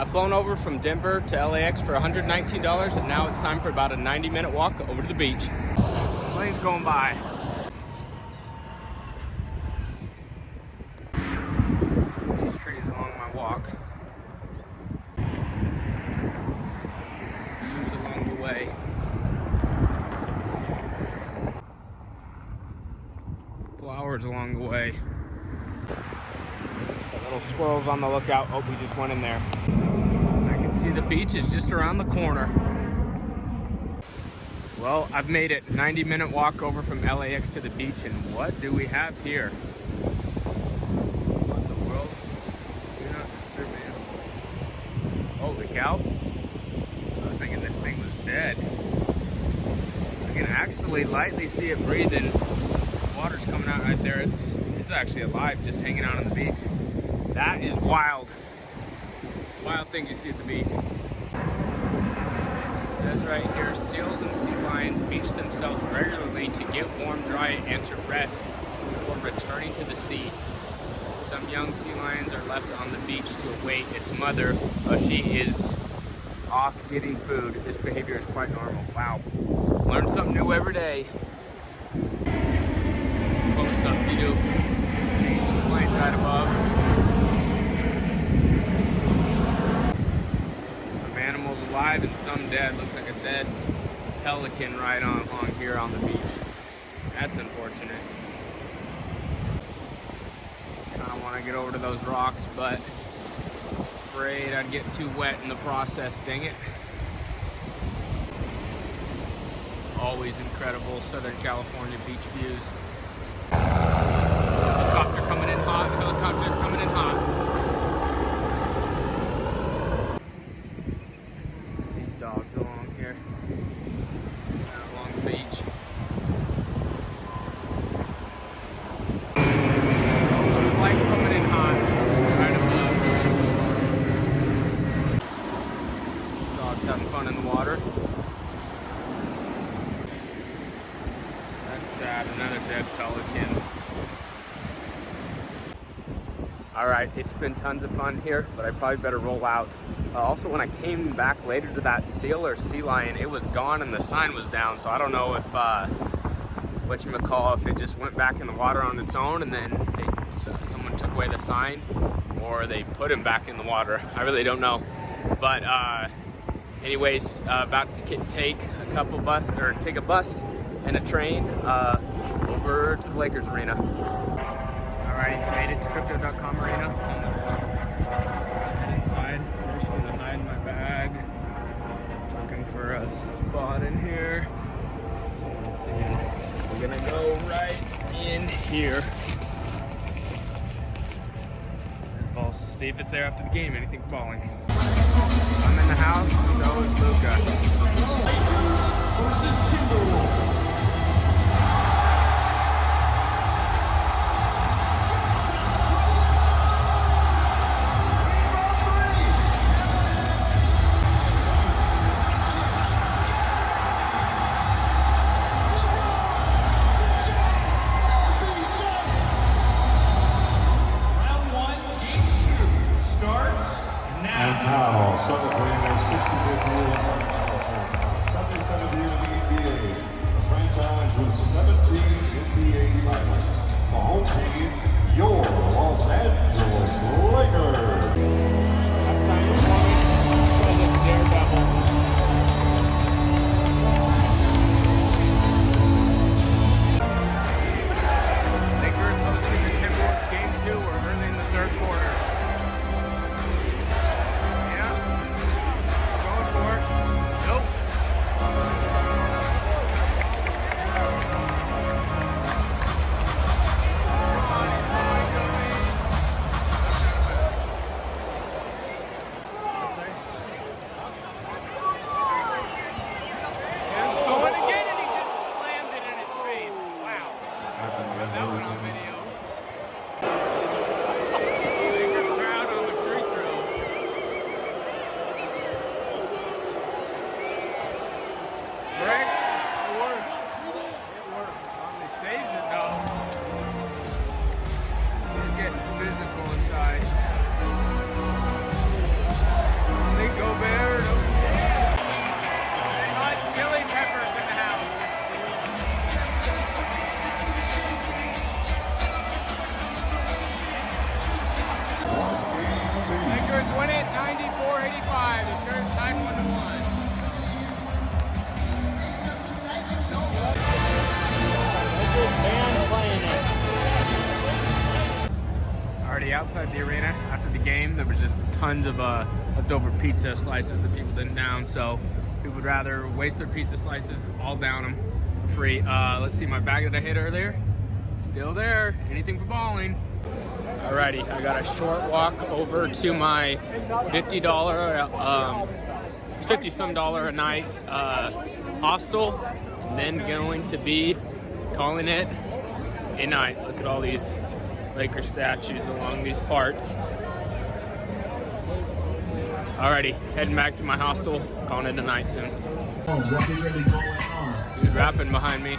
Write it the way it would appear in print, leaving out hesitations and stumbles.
I've flown over from Denver to LAX for $119, and now it's time for about a 90-minute walk over to the beach. Plane's going by. These trees along my walk. Views along the way. Flowers along the way. Got little squirrels on the lookout. Oh, we just went in there. I can see the beach is just around the corner. Well, I've made it. 90-minute walk over from LAX to the beach, and what do we have here? What in the world? Do not disturb me. Holy cow. I was thinking this thing was dead. I can actually lightly see it breathing. Water's coming out right there. It's actually alive, just hanging out on the beach. That is wild. Wild things you see at the beach. It says right here, seals and sea lions beach themselves regularly to get warm, dry, and to rest before returning to the sea. Some young sea lions are left on the beach to await its mother, but she is off getting food. This behavior is quite normal. Wow. Learn something new every day. Close up view. Two planes right above. Some animals alive and some dead. Looks like a dead pelican right along here on the beach. That's unfortunate. Kind of want to get over to those rocks, but afraid I'd get too wet in the process. Dang it. Always incredible Southern California beach views. Helicopter coming in hot, helicopter coming in hot. These dogs along here, along the beach. Delta flight coming in hot, right above. Dogs having fun in the water. That's sad, another dead pelican. Alright, it's been tons of fun here, but I probably better roll out. Also, when I came back later to that seal or sea lion, it was gone and the sign was down, so I don't know if, if it just went back in the water on its own and then someone took away the sign, or they put him back in the water. I really don't know. But anyways, about to take a bus and a train over to the Lakers arena. Alright, made it to Crypto.com arena. Head inside. First, gonna hide my bag. Looking for a spot in here. So let's see. We're gonna go right in here. I'll see if it's there after the game. Anything falling. I'm in the house. So is Luca. Lakers versus Timberwolves. And now, celebrating their 65th year in Southern California, 77th year in the NBA, a franchise with 17 NBA titles. The home team, your Los Angeles Lakers. Lakers hosting the Timberwolves game 2. We're early in the third quarter. just tons of leftover pizza slices that people didn't down, so people would rather waste their pizza slices, all down them free. Let's see, my bag that I hid earlier, still there, anything for bowling. Alrighty, I got a short walk over to my $50, it's 50 some dollar a night hostel, and then going to be calling it a night. Look at all these Laker statues along these parts. Alrighty, heading back to my hostel, calling it a night soon. What is really going on? Dude rapping behind me.